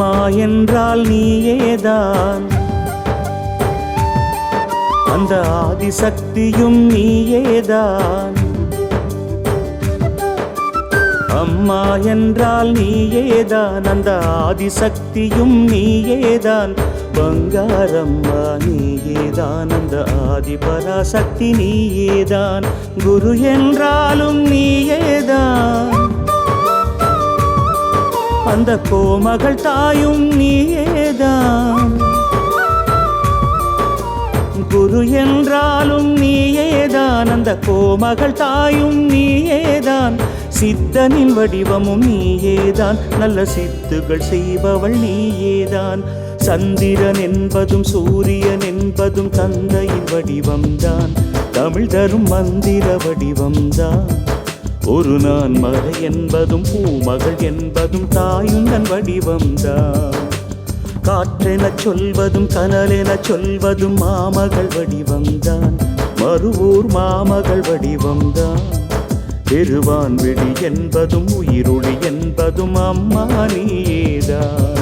அம்மா என்றால் நீயேதான், அந்த ஆதிசக்தியும் நீயேதான். அம்மா என்றால் நீயேதான், அந்த ஆதிசக்தியும் நீயேதான். பங்காரம்மா நீயேதான், அந்த ஆதிபராசக்தி நீயேதான். குரு என்றாலும் நீயேதான், அந்த கோமகள் தாயும் நீயேதான். குரு என்றாலும் நீயேதான், அந்த கோமகள் தாயும் நீயேதான். சித்தனின் வடிவமும் நீயேதான், நல்ல சித்துகள் செய்பவள் நீயேதான். சந்திரன் என்பதும் சூரியன் என்பதும் தந்தையின் வடிவம்தான், தமிழ் தரும் மந்திர வடிவம்தான். ஒரு நான் மறை என்பதும் பூமகள் என்பதும் தாயுந்தன் வடிவம்தான். காற்றெனச் சொல்வதும் கனலெனச் சொல்வதும் மாமகள் வடிவம்தான், மறுவூர் மாமகள் வடிவம்தான். பெருவான்வெளி என்பதும் உயிரொளி என்பதும் அம்மா நீயேதான்.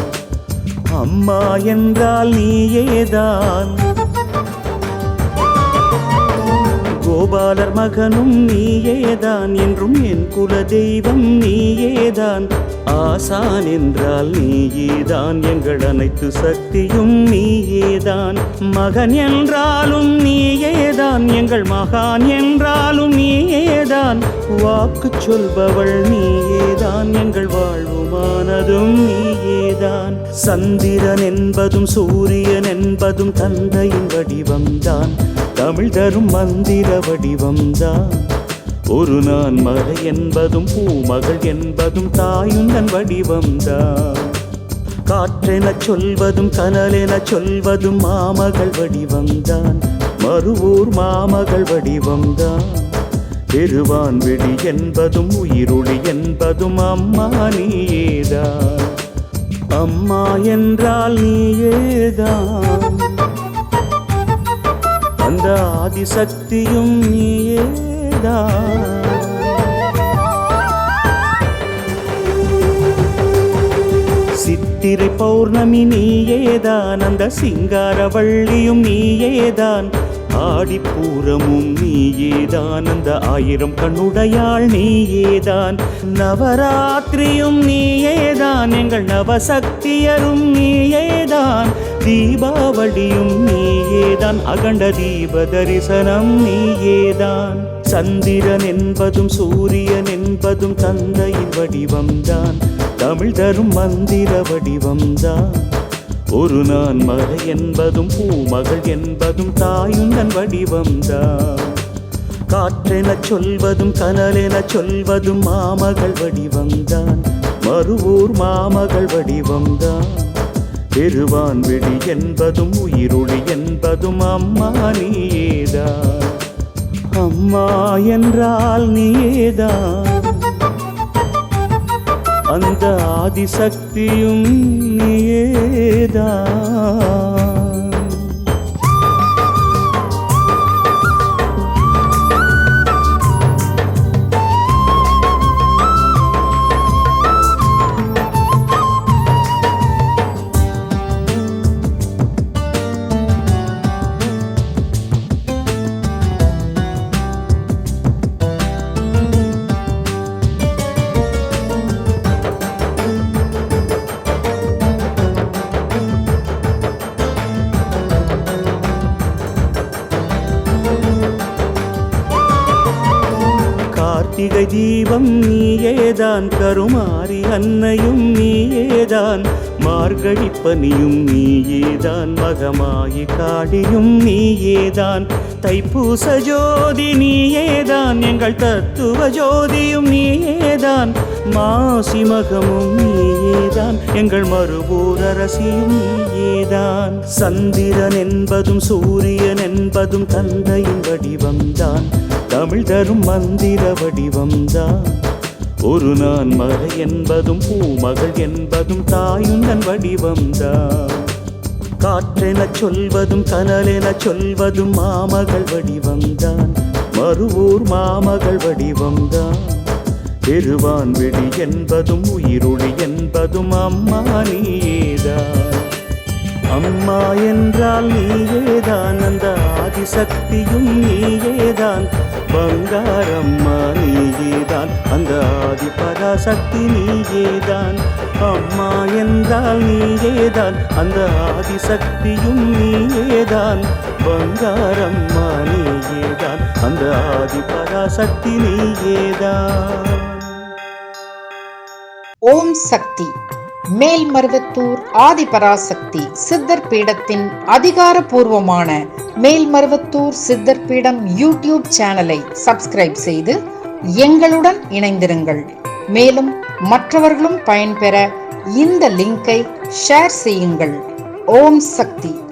அம்மா என்றால் நீயேதான், கோபாலர் மகனும் நீயேதான், என்றும் என் குல தெய்வம் நீயேதான். ஆசான் என்றால் நீயேதான், எங்கள் அனைத்து சக்தியும் நீயேதான். மகன் என்றாலும் நீயேதான், எங்கள் மகான் என்றாலும் நீயேதான். வாக்கு சொல்பவள் நீயேதான், எங்கள் வாழ்வுமானதும் நீயேதான். சந்திரன் என்பதும் சூரியன் என்பதும் தந்தையின் வடிவம்தான், தமிழ் தரும் மந்திர வடிவம்தான். ஒரு நான் மறை என்பதும் பூமகள் என்பதும் தாயுந்தன் வடிவம்தான். காற்றெனச் சொல்வதும் கனலெனச் சொல்வதும் மாமகள் வடிவம்தான், மறுவூர் மாமகள் வடிவம்தான். பெருவான்வெளி என்பதும் உயிரொளி என்பதும் அம்மா நீயேதான். அம்மா என்றால் நீயேதான், அந்த ஆதிசக்தியும் நீயேதான். சித்திரை பௌர்ணமி நீயேதான், அந்த சிங்காரவள்ளியும் நீயேதான். ஆடிப்பூரமும் நீயேதான், அந்த 1000 கண்ணுடையாள் நீயேதான். நவராத்திரியும் நீயேதான், எங்கள் நவசக்தியரும் நீயேதான். தீபாவளியும் நீயேதான், அகண்ட தீப தரிசனம் நீயேதான். சந்திரன் என்பதும் சூரியன் என்பதும் தந்தையின் வடிவம்தான், தமிழ் தரும் மந்திர வடிவம்தான். ஒரு நான் மறை என்பதும் பூமகள் என்பதும் தாயுந்தன் வடிவம்தான். காற்றெனச் சொல்வதும் கனலெனச் சொல்வதும் மாமகள் வடிவம்தான், மறுவூர் மாமகள் வடிவம்தான். பெருவான்வெளி என்பதும் உயிரொளி என்பதும் அம்மா நீயேதான். அம்மா என்றால் நீயேதான், அந்த ஆதிசக்தியும் நீயேதான். கார்த்திகை தீபம் நீயேதான், கருமாரி அன்னையும் நீயேதான். மார்கழி பனியும் நீயேதான், மகமாயி காடியும் நீயேதான். தைப்பூச ஜோதி நீயேதான், எங்கள் தத்துவ ஜோதியும் நீயேதான். மாசி மகமும் நீயேதான், எங்கள் மறுபூர் அரசியும் நீயேதான். சந்திரன் என்பதும் சூரியன் என்பதும் தந்தையின் வடிவம்தான், தமிழ் தரும் மந்திர வடிவம்தான். ஒரு நான் மறை என்பதும் பூமகள் என்பதும் தாயுந்தன் வடிவம்தான். காற்றெனச் சொல்வதும் கனலெனச் சொல்வதும் மாமகள் வடிவம்தான், மறுவூர் மாமகள் வடிவம்தான். பெருவான் விழி என்பதும் உயிருளி என்பதும் அம்மா நீயேதான். அம்மா என்றால் நீயேதான், அந்த ஆதிசக்தியும் நீயேதான். பங்காரம்மா நீயேதான், அந்த ஆதி பராசக்தி நீயேதான். அம்மா என்றால் நீயேதான், அந்த ஆதிசக்தியும் நீயேதான். பங்காரம்மா நீயேதான், அந்த ஆதி பராசக்தி நீயேதான். ஓம் சக்தி. மேல்மருவத்தூர் ஆதிபராசக்தி சித்தர் பீடத்தின் அதிகாரப்பூர்வமான மேல்மருவத்தூர் சித்தர் பீடம் யூடியூப் சேனலை சப்ஸ்கிரைப் செய்து எங்களுடன் இணைந்திருங்கள். மேலும் மற்றவர்களும் பயன்பெற இந்த லிங்கை ஷேர் செய்யுங்கள். ஓம் சக்தி.